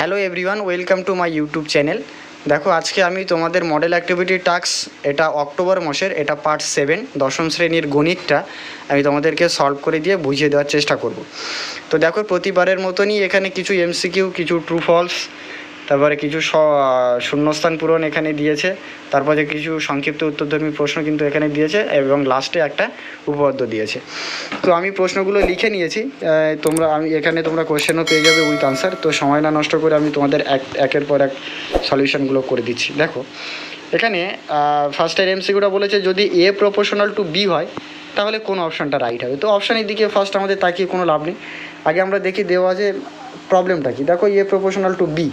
Hello everyone, welcome to my YouTube channel. দেখো আজকে আমি তোমাদের মডেল অ্যাক্টিভিটি টাস্ক, এটা অক্টোবর মাসের, এটা পার্ট 7 দশম শ্রেণীর গণিতটা আমি তোমাদেরকে সলভ করে দিয়ে বুঝিয়ে দেওয়ার চেষ্টা করব। তো দেখো প্রতিবারের মতনই এখানে কিছু এমসিকিউ, কিছু ট্রু ফলস, তারপরে কিছু শূন্যস্থান পূরণ এখানে দিয়েছে, তারপরে কিছু সংক্ষিপ্ত উত্তরধর্মী প্রশ্ন কিন্তু এখানে দিয়েছে এবং লাস্টে একটা উপপাদ্য দিয়েছে। তো আমি প্রশ্নগুলো লিখে নিয়েছি, তোমরা কোশ্চেনও পেয়ে যাবে উইথ আনসার। তো সময় না নষ্ট করে আমি তোমাদের একের পর এক সলিউশনগুলো করে দিচ্ছি। দেখো এখানে ফার্স্টের এমসিকিউটা বলেছে যদি এ প্রপোর্শনাল টু বি হয় তাহলে কোন অপশানটা রাইট হবে। তো অপশানের দিকে ফার্স্ট আমাদের তাকিয়ে কোনো লাভ নেই, আগে আমরা দেখি দেওয়া আছে প্রবলেমটা কি। দেখো এ প্রপোর্শনাল টু বি,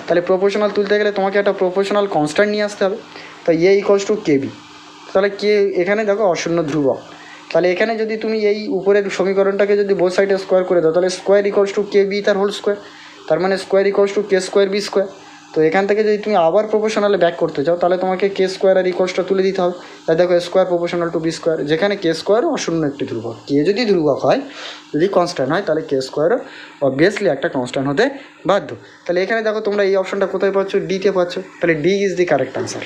তাহলে প্রপোর্শনাল তুলতে গেলে তোমাকে একটা প্রপোর্শনাল কনস্ট্যান্ট নিয়ে আসতে হবে। তো এ ইকুয়ালস টু কে বি, তাহলে কে এখানে দেখো অশূন্য ধ্রুবক। তাহলে এখানে যদি তুমি এই উপরের সমীকরণটাকে যদি বোথ সাইডে স্কোয়ার করে দাও তাহলে square equals to K B তার হোল স্কোয়ার, তার মানে square equals to K square B square. তো এখান থেকে যদি তুমি আবার প্রপোর্শনালে ব্যাক করতে চাও তাহলে তোমাকে কে স্কোয়ার আর ইকুয়ালসটা তুলে দিতে হবে। তাই দেখো square proportional to B square, যেখানে কে স্কোয়ার অশূন্য একটি ধ্রুবক, কে যদি ধ্রুবক হয়, যদি কনস্ট্যান্ট হয়, তাহলে কে স্কোয়ারও অবভিয়াসলি একটা কনস্ট্যান্ট হতে বাধ্য। তাহলে এখানে দেখো তোমরা এই অপশনটা কোথায় পাচ্ছ, ডিতে পাচ্ছ, তাহলে D is the correct answer.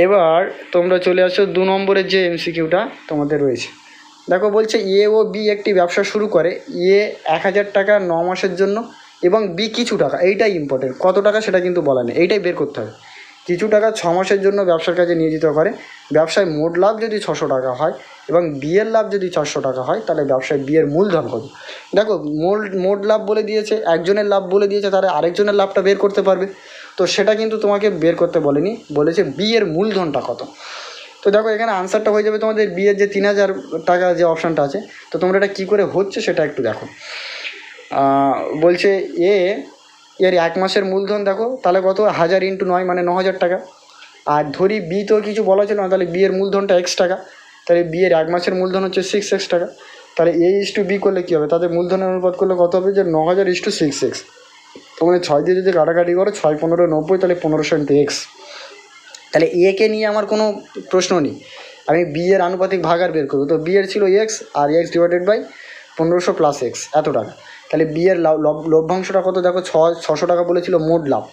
এবার তোমরা চলে আসো 2 নম্বরের যে এমসিকিউটা তোমাদের রয়েছে। দেখো বলছে এ ও বি একটি ব্যবসা শুরু করে, এ 1000 টাকা 9 মাসের জন্য এবং বি কিছু টাকা, এইটাই ইম্পর্টেন্ট, কত টাকা সেটা কিন্তু বলা নেই, এইটাই বের করতে হবে। কিছু টাকা 6 মাসের জন্য ব্যবসার কাজে নিয়োজিত করে, ব্যবসায় মোট লাভ যদি 600 টাকা হয় এবং বিয়ের লাভ যদি 400 টাকা হয় তাহলে ব্যবসায় বিয়ের মূলধন কত। দেখো মোট লাভ বলে দিয়েছে, একজনের লাভ বলে দিয়েছে, তাহলে আরেকজনের লাভটা বের করতে পারবে। তো সেটা কিন্তু তোমাকে বের করতে বলেনি, বলেছে বিয়ের মূলধনটা কত। তো দেখো এখানে আনসারটা হয়ে যাবে তোমাদের বিয়ের যে 3000 টাকা যে অপশানটা আছে। তো তোমরা এটা কী করে হচ্ছে সেটা একটু দেখো। বলছে এর 1 মাসের মূলধন দেখো, তাহলে কত, 1000 × 9 মানে 9000 টাকা। আর ধরি বি তো কিছু বলা ছিল না, তাহলে বিয়ের মূলধনটা এক্স টাকা, তাহলে বিয়ের 1 মাসের মূলধন হচ্ছে 6x টাকা। তাহলে এ ইস টু বি করলে কী হবে, তাদের মূলধনের অনুপাত করলে কত হবে, যে 9000 = 6x। তো মানে 6 দিয়ে যদি কাটাকাটি করো, 6 15 90, তাহলে 1500 × x। তাহলে একে নিয়ে আমার কোনো প্রশ্ন নেই, আমি বি এর আনুপাতিক ভাগার বের করবো। তো বি এর ছিল এক্স, আর এক্স ডিভাইডেড বাই 1500 + x, এত টাকা। তাহলে বি এর লভ্যাংশটা কত, দেখো 600 টাকা বলেছিল মোট লাভ,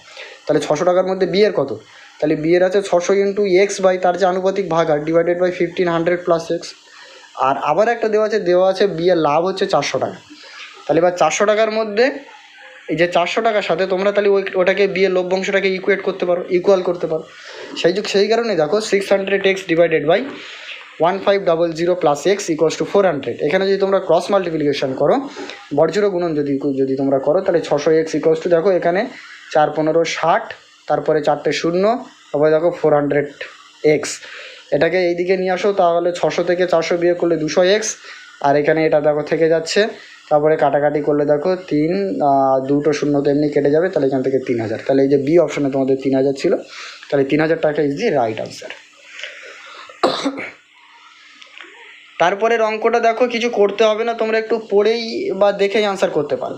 তাহলে 600 টাকার মধ্যে বি এর কত, তাহলে বি এর আছে 600 × x বাই তার যে আনুপাতিক ভাগার ডিভাইডেড বাই 1500 + x। আর আবার একটা দেওয়া আছে বি এর লাভ হচ্ছে 400 টাকা। তাহলে এবার 400 টাকার মধ্যে এই যে 400 টাকার সাথে তোমরা তাহলে ওটাকে বিয়ের লভ্যাংশটাকে ইকুয়াল করতে পারো। সেই কারণে দেখো 600x ডিভাইডেড বাই 1500 + x = 400। এখানে যদি তোমরা ক্রস মাল্টিপ্লিকেশন করো, বর্জ্য গুণন যদি তোমরা করো, তাহলে 600x = দেখো এখানে 4 15 60, তারপরে 4টে 0, তারপরে দেখো 400x। এটাকে এইদিকে নিয়ে আসো, তাহলে 600 থেকে 400 বিয়োগ করলে 200x, আর এখানে এটা দেখো থেকে যাচ্ছে, তারপরে কাটাকাটি করলে দেখো 3 2টো 0 তো এমনি কেটে যাবে, তাহলে এখান থেকে 3000। তাহলে এই যে বি অপশানে তোমাদের 3000 ছিল, তাহলে 3000 টাকা ইজ দি রাইট আনসার। তারপরের অঙ্কটা দেখো কিছু করতে হবে না, তোমরা একটু পড়েই বা দেখেই আনসার করতে পারো।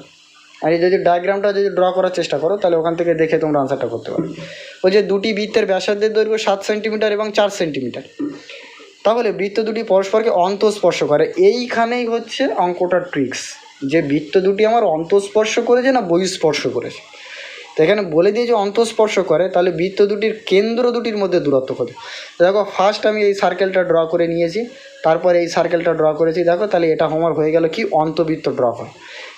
আর এই যদি ডায়াগ্রামটা যদি ড্র করার চেষ্টা করো তাহলে ওখান থেকে দেখে তোমরা আনসারটা করতে পারো। ওই যে দুটি বৃত্তের ব্যাসার্ধের দৈর্ঘ্য 7 সেন্টিমিটার এবং 4 সেন্টিমিটার, তাহলে বৃত্ত দুটি পরস্পরকে অন্তঃস্পর্শ করে। এইখানেই হচ্ছে অঙ্কটার ট্রিক্স, যে বৃত্ত দুটি আমার অন্তঃস্পর্শ করেছে না বহিঃস্পর্শ করেছে। তো এখানে বলে দিয়েছে অন্তঃস্পর্শ করে, তাহলে বৃত্ত দুটির কেন্দ্র দুটির মধ্যে দূরত্ব কত। দেখো ফার্স্ট আমি এই সার্কেলটা ড্র করে নিয়েছি, তারপরে এই সার্কেলটা ড্র করেছি, দেখো তাহলে এটা আমার হয়ে গেল কি, অন্তবৃত্ত ড্র করা।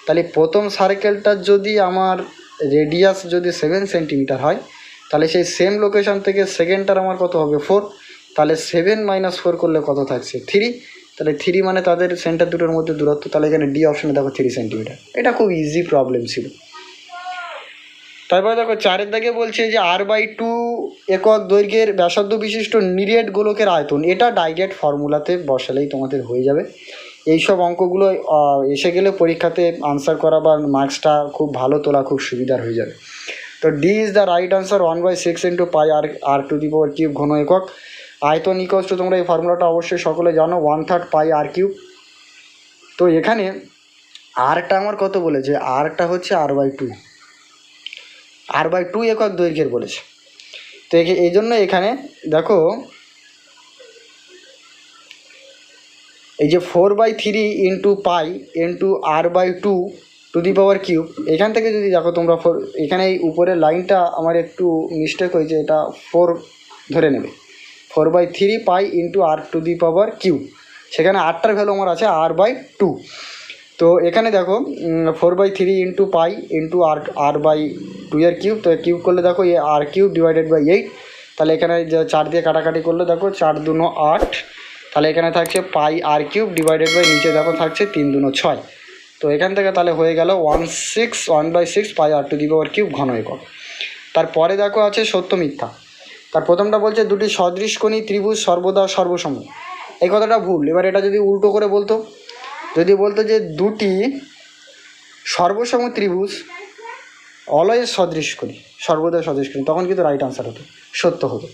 তাহলে প্রথম সার্কেলটার যদি আমার রেডিয়াস যদি 7 সেন্টিমিটার হয়, তাহলে সেই সেম লোকেশান থেকে সেকেন্ডটার আমার কত হবে 4, তাহলে 7 - 4 করলে কত থাকছে 3। তাহলে 3 মানে তাদের সেন্টার দুটোর মধ্যে দূরত্ব, তাহলে এখানে ডি অপশানে দেখো 3 সেন্টিমিটার। এটা খুব ইজি প্রবলেম ছিল। তারপরে দেখো 4-এর দাগে বলছে যে r/2 একক দৈর্ঘ্যের ব্যাসার্ধ বিশিষ্ট নিরেট গোলকের আয়তন। এটা ডাইরেক্ট ফর্মুলাতে বসালেই তোমাদের হয়ে যাবে। এইসব অঙ্কগুলো এসে গেলে পরীক্ষাতে আনসার করা বা মার্কসটা খুব ভালো তোলা খুব সুবিধার হয়ে যাবে। তো D is the right answer, 1/6 × πr³ ঘন একক। আয়তন ইকুয়ালস টু, তোমরা এই ফর্মুলাটা অবশ্যই সকলে জানো, 1/3 πr³। তো এখানে আরটা আমার কত বলেছে, আরটা হচ্ছে r/2 একক দৈর্ঘ্যের বলেছে। তো এই জন্য এখানে দেখো এই যে 4/3 × π × r/2 two the power cube. এখান থেকে যদি দেখো তোমরা এখানে এই উপরের লাইনটা আমার একটু মিস্টেক হয়েছে, এটা 4 ধরে নেবে, 4/3 pi into R to the power cube. সেখানে আরটার ভ্যালু আমার আছে r/2। তো এখানে দেখো 4/3 ইন্টু পাই ইন্টু r/2 এর কিউব। তো কিউব করলে দেখো r³ ডিভাইডেড বাই 8। তাহলে এখানে যে 4 দিয়ে কাটাকাটি করলে দেখো 4 2 8। তাহলে এখানে থাকছে পাই r³ ডিভাইডেড বাই নিচে দেখো থাকছে 3 2 6। তো এখান থেকে তাহলে হয়ে গেল 1/6 পাই আর টু দি পাওয়ার কিউব ঘন একক। তারপরে দেখো আছে সত্য মিথ্যা। তার প্রথমটা বলছে দুটি সদৃশকোণী ত্রিভুজ সর্বদা সর্বসম। এই কথাটা ভুল। এবার এটা যদি উল্টো করে বলতো, যদি বলতো যে দুটি সর্বসম ত্রিভুজ অলয়েজ সদৃশকোণী, সর্বদা সদৃশকোণী, তখন কিন্তু রাইট আনসার হতো, সত্য হতো।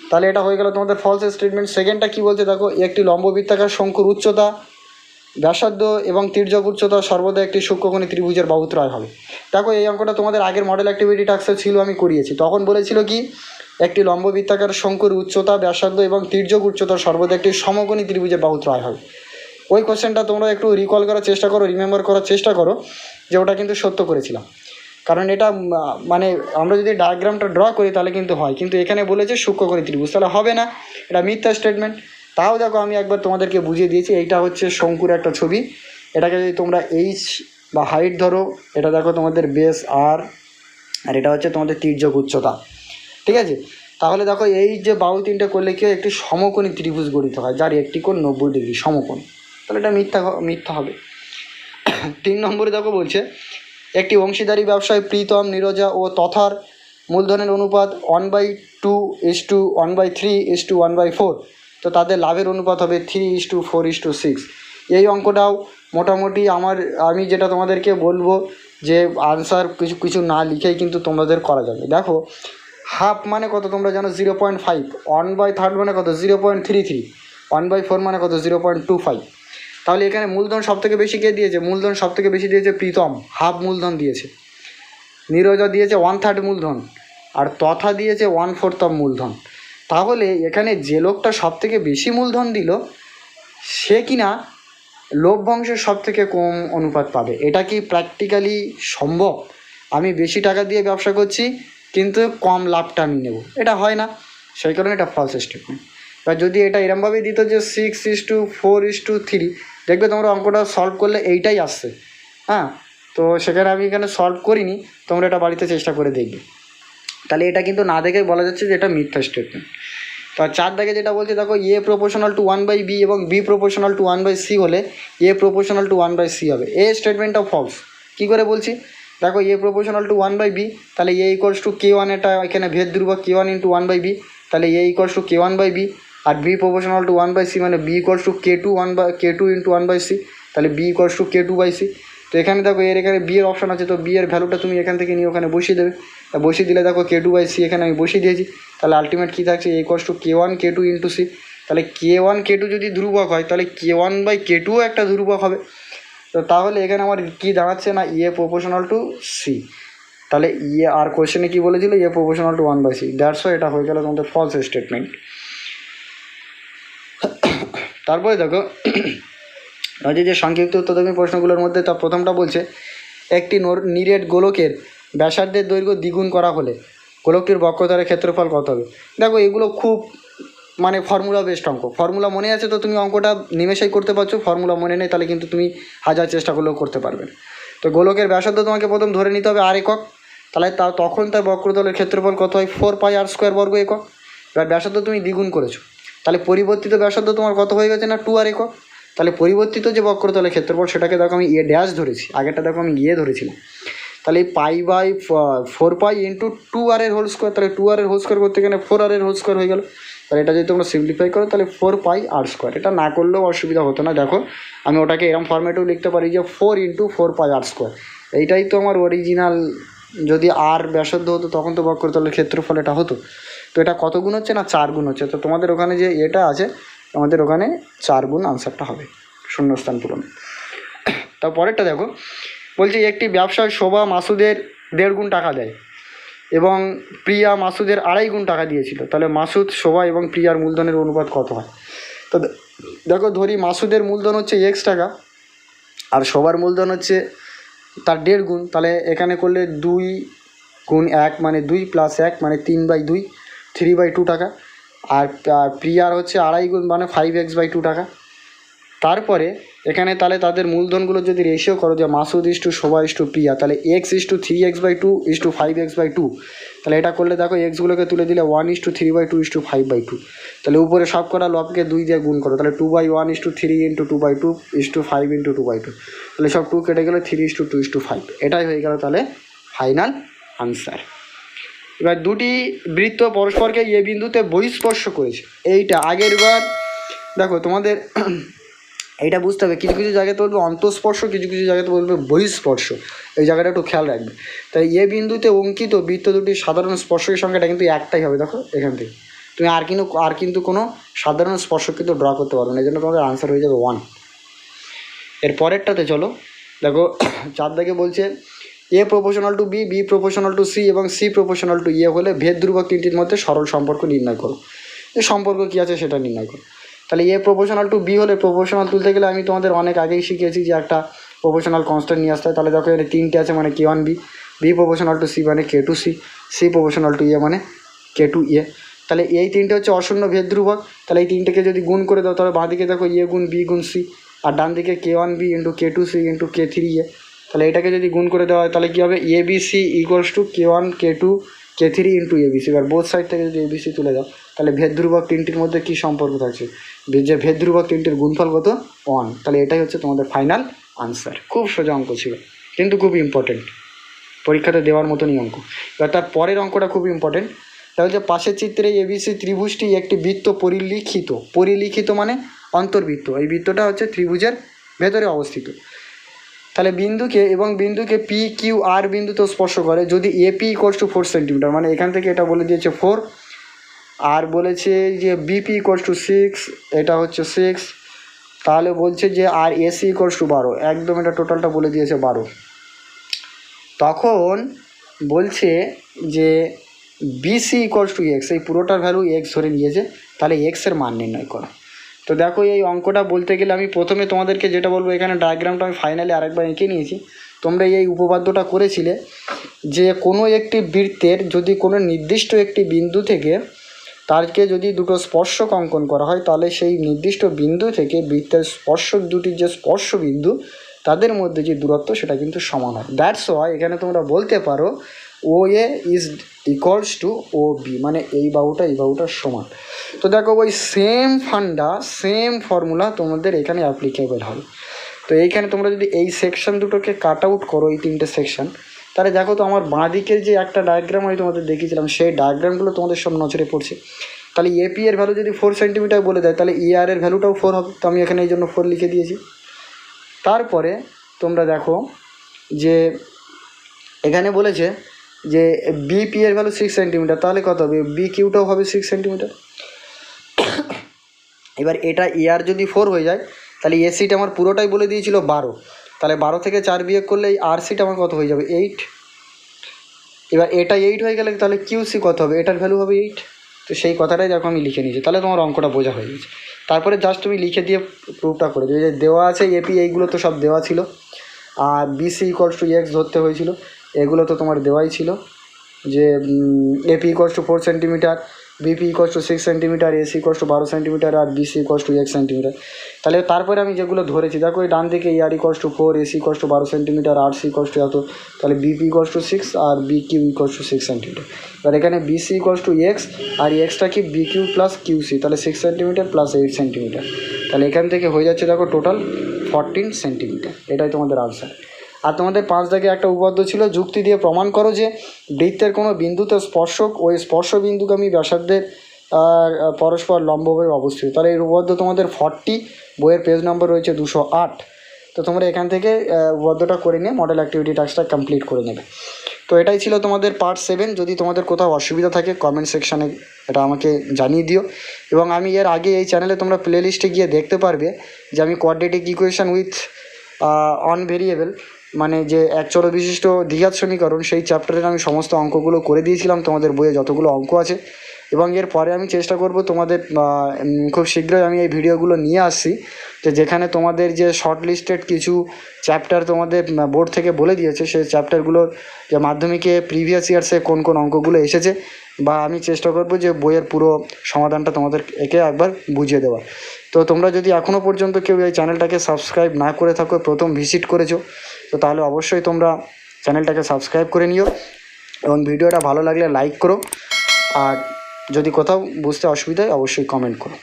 তাহলে এটা হয়ে গেল তোমাদের ফলস স্টেটমেন্ট। সেকেন্ডটা কী বলছে দেখো, একটি লম্ববৃত্তাকার শঙ্কুর উচ্চতা, ব্যাসার্ধ এবং তির্যক উচ্চতা সর্বদা একটি সূক্ষ্মকোণী ত্রিভুজের বাহুত্রয় হবে। দেখো এই অঙ্কটা তোমাদের আগের মডেল অ্যাক্টিভিটি টাস্কে ছিল, আমি করিয়েছি। তখন বলেছিল কি, একটি লম্ববৃত্তাকার শঙ্কুর উচ্চতা, ব্যাসার্ধ এবং তির্যক উচ্চতা সর্বদা একটি সমকোণী ত্রিভুজের বাহুত্রয় হবে। ওই কোশ্চেনটা তোমরা একটু রিকল করার চেষ্টা করো, রিমেম্বার করার চেষ্টা করো, যে ওটা কিন্তু সত্য করেছিলাম। কারণ এটা মানে আমরা যদি ডায়াগ্রামটা ড্র করি তাহলে কিন্তু হয়, কিন্তু এখানে বলেছে সূক্ষ্মকোণী ত্রিভুজ, তাহলে হবে না, এটা মিথ্যা স্টেটমেন্ট। তাও দেখো আমি একবার তোমাদেরকে বুঝিয়ে দিয়েছি। এইটা হচ্ছে শঙ্কুর একটা ছবি। এটাকে যদি তোমরা এইচ বা হাইট ধরো, এটা দেখো তোমাদের বেস আর এটা হচ্ছে তোমাদের তির্যক উচ্চতা, ঠিক আছে? তাহলে দেখো এই যে বাহু তিনটে করলে কি একটি সমকোণী ত্রিভুজ গঠিত হয়, যার একটি কোণ 90 ডিগ্রি সমকোণ। তাহলে এটা মিথ্যা হবে। 3 নম্বরে দেখো বলছে একটি অংশীদারি ব্যবসায় প্রীতম, নীরজা ও তথার মূলধনের অনুপাত 1/2 1/3 1/4। তো তাদের লাভের অনুপাত হবে 3:4:6। এই অঙ্কটাও মোটামুটি আমি যেটা তোমাদেরকে বলবো যে আনসার কিছু না লিখেই কিন্তু তোমাদের করা যাবে। দেখো হাফ মানে কত তোমরা জানো 0.5, 1/3 মানে কত 0.33, 1/4 মানে কত 0.25। তাহলে এখানে মূলধন সবথেকে বেশি কে দিয়েছে? মূলধন সবথেকে বেশি দিয়েছে প্রীতম, হাফ মূলধন দিয়েছে। নীরজা দিয়েছে 1/3 মূলধন, আর তথা দিয়েছে 1/4 মূলধন। তাহলে এখানে যে লোকটা সবথেকে বেশি মূলধন দিল সে কিনা লভ্যাংশের সবথেকে কম অনুপাত পাবে। এটা কি প্র্যাকটিক্যালি সম্ভব? আমি বেশি টাকা দিয়ে ব্যবসা করছি কিন্তু কম লাভটা আমি নেব, এটা হয় না। সেই কারণে এটা ফলস স্টেটমেন্ট। বা যদি এটা এরমভাবেই দিত যে 6:4:3, দেখবে তোমরা অঙ্কটা সলভ করলে এইটাই আসছে। হ্যাঁ, তো সেখানে আমি এখানে সলভ করিনি, তোমরা এটা বাড়িতে চেষ্টা করে দেখবে। তাহলে এটা কিন্তু না দেখেই বলা যাচ্ছে যে এটা মিথ্যা স্টেটমেন্ট। তো 4 দাগে যেটা বলছে দেখো, এ প্রপোর্শনাল টু 1/b এবং বি প্রপোর্শনাল টু 1/c হলে এ প্রপোর্শনাল টু 1/c হবে। এ স্টেটমেন্টটা ফলস। কী করে বলছি দেখো, এ প্রপোর্শনাল টু 1/b, তাহলে এ ইকুয়ালস টু k1, এটা এখানে ভেদ ধ্রুবক k1 ইন্টু 1/b, তাহলে এ ইকুয়ালস টু k1/b। আর বি প্রপোর্শনাল টু 1/c মানে B equals to k2 into 1/c, তাহলে বি ইকুয়ালস টু k2/c। তো এখানে দেখো এখানে বি এর অপশান আছে, তো বি এর ভ্যালুটা তুমি এখান থেকে নিয়ে ওখানে বসিয়ে দেবে। তা বসিয়ে দিলে দেখো k2/c এখানে আমি বসিয়ে দিয়েছি। তাহলে আলটিমেট কী থাকছে, A equals to k1 k2 into c। তাহলে k1 k2 যদি ধ্রুবক হয় তাহলে k1/k2ও একটা ধ্রুবক হবে। তো তাহলে এখানে আমার কী দাঁড়াচ্ছে না, এ প্রপোর্শনাল টু সি। তাহলে আর কোয়েশ্চেনে কী বলেছিল, A proportional to 1/c। That's why এটা হয়ে গেল তোমাদের ফলস স্টেটমেন্ট। তারপরে দেখো যে সংক্ষিপ্ত উত্তরদায়ী প্রশ্নগুলোর মধ্যে তার প্রথমটা বলছে একটি নিরেট গোলকের ব্যাসার্ধের দৈর্ঘ্য দ্বিগুণ করা হলে গোলকটির বক্রতলের ক্ষেত্রফল কত হবে? দেখো এগুলো খুব মানে ফর্মুলা বেসড অঙ্ক। ফর্মুলা মনে আছে তো তুমি অঙ্কটা নিমেষেই করতে পারছো, ফর্মুলা মনে নেই তাহলে কিন্তু তুমি হাজার চেষ্টা করলেও করতে পারবে। তো গোলকের ব্যাসার্ধ তোমাকে প্রথম ধরে নিতে হবে আর একক, তাহলে তখন তার বক্রতলের ক্ষেত্রফল কত হয় 4πr² বর্গ একক। এবার ব্যাসার্ধ তুমি দ্বিগুণ করেছো, তাহলে পরিবর্তিত ব্যাসার্ধ তোমার কত হয়ে গেছে না 2r একক। তাহলে পরিবর্তিত যে বক্রতলের ক্ষেত্রফল সেটাকে দেখো আমি এ ড্যাশ ধরেছি, আগেরটা দেখো আমি ইয়ে ধরেছিলাম। তাহলে এই π/4π ইন্টু 2r এর হোল স্কোয়ার, তাহলে 2r এর হোল স্কোয়ার করতে গেলে 4r এর হোল স্কোয়ার হয়ে গেল। তাহলে এটা যদি তোমরা সিম্পলিফাই করো তাহলে 4πr²। এটা না করলেও অসুবিধা হতো না। দেখো আমি ওটাকে এরম ফর্মেটেও লিখতে পারি যে 4 × 4πr²। এইটাই তো আমার অরিজিনাল। যদি আর ব্যাসার্ধ হতো তখন তো বক্রতলের ক্ষেত্রফল এটা হতো। তো এটা কত গুণ হচ্ছে না 4 গুণ হচ্ছে। তো তোমাদের ওখানে যে এটা আছে আমাদের ওখানে 4 গুণ আনসারটা হবে শূন্যস্থান পূরণ। তারপরেরটা দেখো বলছি একটি ব্যবসায় শোভা মাসুদের 1.5 গুণ টাকা দেয় এবং প্রিয়া মাসুদের 2.5 গুণ টাকা দিয়েছিল। তাহলে মাসুদ, শোভা এবং প্রিয়ার মূলধনের অনুপাত কত হয়? তো দেখো ধরি মাসুদের মূলধন হচ্ছে x টাকা আর শোভার মূলধন হচ্ছে তার 1.5 গুণ, তাহলে এখানে করলে 2 গুণ 1 মানে 2 প্লাস 1 মানে 3/2, 3/2 টাকা। আর প্রিয়ার হচ্ছে 2.5 গুণ মানে 5x/2 টাকা। তারপরে এখানে তাহলে তাদের মূলধনগুলো যদি রেশিও করো যে Masud is to Shobha is to প্রিয়া, তাহলে x/3x/2 ইস টু 5x/2। তাহলে এটা করলে দেখো এক্সগুলোকে তুলে দিলে 1/3/2 ইস টু 5/2। তাহলে উপরে সব কটা লবকে 2 দিয়ে গুণ করো, তাহলে 2/1 is to 3 into 2/2 is to 5 into 2/2। তাহলে সব 2 কেটে গেলে 3/2 ইস টু 5। এটাই হয়ে গেল তাহলে ফাইনাল আনসার। এবার দুটি বৃত্ত পরস্পরকে এ বিন্দুতে বহিঃস্পর্শ করেছে। এইটা আগের বার দেখো তোমাদের এইটা বুঝতে হবে, কিছু কিছু জায়গাতে বলবে অন্তঃস্পর্শ, কিছু কিছু জায়গাতে বলবে বহিঃস্পর্শ। এই জায়গাটা একটু খেয়াল রাখবে। তাই এ বিন্দুতে অঙ্কিত বৃত্ত দুটির সাধারণ স্পর্শকের সংখ্যাটা কিন্তু একটাই হবে। দেখো এখান থেকে তুমি আর কিন্তু কোনো সাধারণ স্পর্শক কিন্তু ড্র করতে পারবে না, এই জন্য তোমাদের আনসার হয়ে যাবে 1। এর পরেরটাতে চলো, দেখো 4 দাগে বলছে A proportional to B, B proportional to C এবং সি প্রপোর্শনাল টু এ হলে ভেদ ধ্রুবক তিনটির মধ্যে সরল সম্পর্ক নির্ণয় করো। এই সম্পর্ক কী আছে সেটা নির্ণয় করো। তাহলে এ প্রপোর্শনাল টু বি হলে প্রপোর্শনাল তুলতে গেলে আমি তোমাদের অনেক আগেই শিখিয়েছি যে একটা প্রপোর্শনাল কনস্ট্যান্ট নিয়ে আসতে হয়। তাহলে দেখো এর 3টে আছে মানে k1b, B proportional to C মানে k2c, সি প্রপোর্শনাল টু এ মানে k2a। তাহলে এই 3টে হচ্ছে অশূন্য ভেদ ধ্রুবক। তাহলে এই 3টেকে যদি গুণ করে দাও তাহলে বাঁ দিকে দেখো এ গুণ বি গুণ সি, আর ডান দিকে k1b into k2c into k3a। তাহলে এটাকে যদি গুণ করে দেওয়া হয় তাহলে কী হবে, A B C equals to k1 k2 k3 into A B C. এবার বোথ সাইড থেকে যদি এ বি সি তুলে দাও তাহলে ভেদ ধ্রুবক তিনটির মধ্যে কী সম্পর্ক থাকছে, যে ভেদ ধ্রুবক তিনটির গুণফল কত 1। তাহলে এটাই হচ্ছে তোমাদের ফাইনাল আনসার। খুব সোজা অঙ্ক ছিল কিন্তু খুব ইম্পর্টেন্ট, পরীক্ষাতে দেওয়ার মতনই অঙ্ক। এবার তার পরের অঙ্কটা খুব ইম্পর্টেন্ট। তাহলে যে পাশের চিত্রে এবিসি ত্রিভুজটি একটি বৃত্ত পরিলিখিত মানে অন্তর্বৃত্ত। এই বৃত্তটা হচ্ছে ত্রিভুজের ভেতরে অবস্থিত। তাহলে বিন্দুকে পি কিউ আর বিন্দুতে স্পর্শ করে যদি এপি ইকুয়ালস টু 4 সেন্টিমিটার, মানে এখান থেকে এটা বলে দিয়েছে 4, আর বলেছে যে বিপি ইকুয়ালস টু 6, এটা হচ্ছে 6। তাহলে বলছে যে আর এসি ইকুয়ালস টু 12, একদম এটা টোটালটা বলে দিয়েছে 12। তখন বলছে যে বিসি ইকুয়ালস টু এক্স, এই পুরোটার ভ্যালু এক্স ধরে নিয়েছে, তাহলে এক্সের মান নির্ণয় করা। তো দেখো এই অঙ্কটা বলতে গেলে আমি প্রথমে তোমাদেরকে যেটা বলবো, এখানে ডায়াগ্রামটা আমি ফাইনালি আরেকবার এঁকে নিয়েছি। তোমরা এই উপপাদ্যটা করেছিলে যে কোনো একটি বৃত্তের যদি কোনো নির্দিষ্ট একটি বিন্দু থেকে তারকে যদি দুটো স্পর্শক অঙ্কন করা হয় তাহলে সেই নির্দিষ্ট বিন্দু থেকে বৃত্তের স্পর্শক দুটির যে স্পর্শ বিন্দু তাদের মধ্যে যে দূরত্ব সেটা কিন্তু সমান হয়। দ্যাটস ওয়াই এখানে তোমরা বলতে পারো O A is equals to O B, মানে এই বাহুটার সমান। তো দেখো ওই সেম ফর্মুলা তোমাদের এখানে অ্যাপ্লিকেবল হবে। তো এইখানে তোমরা যদি এই সেকশন দুটোকে কাট আউট করো, এই 3টে সেকশন, তাহলে দেখো তো আমার বাঁ দিকের যে একটা ডায়াগ্রাম আমি তোমাদের দেখিয়েছিলাম সেই ডায়াগ্রামগুলো তোমাদের সব নজরে পড়ছে। তাহলে এপি এর ভ্যালু যদি 4 সেন্টিমিটার বলে দেয় তাহলে ইআর এর ভ্যালুটাও 4 হবে। তো আমি এখানে এই জন্য 4 লিখে দিয়েছি। তারপরে তোমরা দেখো যে এখানে বলেছে যে বিপি এর ভ্যালু 6 সেন্টিমিটার, তাহলে কত হবে, বি কিউটাও হবে 6 সেন্টিমিটার। এবার এটা এআর যদি 4 হয়ে যায় তাহলে এ সিট আমার পুরোটাই বলে দিয়েছিল 12, তাহলে 12 থেকে 4 বিয়োগ করলে এই আর সিট আমার কত হয়ে যাবে 8। এবার এটা 8 হয়ে গেলে তাহলে কিউসি কত হবে, এটার ভ্যালু হবে 8। তো সেই কথাটাই দেখো আমি লিখে নিয়েছি, তাহলে তোমার অঙ্কটা বোঝা হয়ে গেছে। তারপরে জাস্ট তুমি লিখে দিয়ে প্রুফটা করে দিও যে দেওয়া আছে এপি, এইগুলো তো সব দেওয়া ছিল, আর বিসি ইকুয়ালস টু এক্স ধরতে হয়েছিল, এগুলো তো তোমার দেওয়াই ছিল যে AP equals to 4 centimetre, BP equals to 6 centimetre, AC equals to 12 centimetre, আর বিসি ইকুয়ালস টু 1 সেন্টিমিটার। তাহলে তারপরে আমি যেগুলো ধরেছি দেখো এই ডান দিকে আর equals to 4, AC equals to 12 centimetre, আর সি ইকুয়ালস টু এত, তাহলে বিপি ইকুয়ালস টু 6 আর B Q equals to 6 centimetre. এবার এখানে বিসি ইকুয়ালস টু এক্স আর এক্সটা কি বি কিউ প্লাস কিউসি, তাহলে 6 সেন্টিমিটার প্লাস 8 সেন্টিমিটার। তাহলে এখান থেকে হয়ে যাচ্ছে দেখো টোটাল 14 সেন্টিমিটার। এটাই তোমাদের আনসার। আর তোমাদের 5 দাগে একটা উপপাদ্য ছিল, যুক্তি দিয়ে প্রমাণ করো যে বৃত্তের কোনো বিন্দুতে স্পর্শক ওই স্পর্শ বিন্দুগামী ব্যাসার্ধের পরস্পর লম্বভাবে অবস্থিত। তাহলে এই উপপাদ্য তোমাদের 40 বইয়ের পেজ নম্বর রয়েছে 208। তো তোমরা এখান থেকে উপপাদ্যটা করে নিয়ে মডেল অ্যাক্টিভিটি টাস্কটা কমপ্লিট করে নেবে। তো এটাই ছিল তোমাদের পার্ট 7। যদি তোমাদের কোথাও অসুবিধা থাকে কমেন্ট সেকশানে এটা আমাকে জানিয়ে দিও। এবং আমি এর আগে এই চ্যানেলে তোমরা প্লে লিস্টে গিয়ে দেখতে পারবে যে আমি quadratic equation with on variable, মানে যে এক চলক বিশিষ্ট দ্বিঘাত সমীকরণ, সেই চ্যাপ্টারের আমি সমস্ত অঙ্কগুলো করে দিয়েছিলাম তোমাদের বইয়ে যতগুলো অঙ্ক আছে। এবং এর পরে আমি চেষ্টা করব তোমাদের খুব শীঘ্রই আমি এই ভিডিওগুলো নিয়ে আসছি, যেখানে তোমাদের যে শর্ট লিস্টেড কিছু চ্যাপ্টার তোমাদের বোর্ড থেকে বলে দিয়েছে, সেই চ্যাপ্টারগুলোর যে মাধ্যমিকে প্রিভিয়াস ইয়ার্সে কোন কোন অঙ্কগুলো এসেছে, বা আমি চেষ্টা করব যে বইয়ের পুরো সমাধানটা তোমাদের একে একবার বুঝিয়ে দেওয়ার। তো তোমরা যদি এখনও পর্যন্ত কেউ এই চ্যানেলটাকে সাবস্ক্রাইব না করে থাকো, প্রথম ভিজিট করেছো, তো তাহলে অবশ্যই তোমরা চ্যানেলটাকে সাবস্ক্রাইব করে নিও এবং ভিডিওটা ভালো লাগলে লাইক করো, আর যদি কোথাও বুঝতে অসুবিধা হয় অবশ্যই কমেন্ট করো।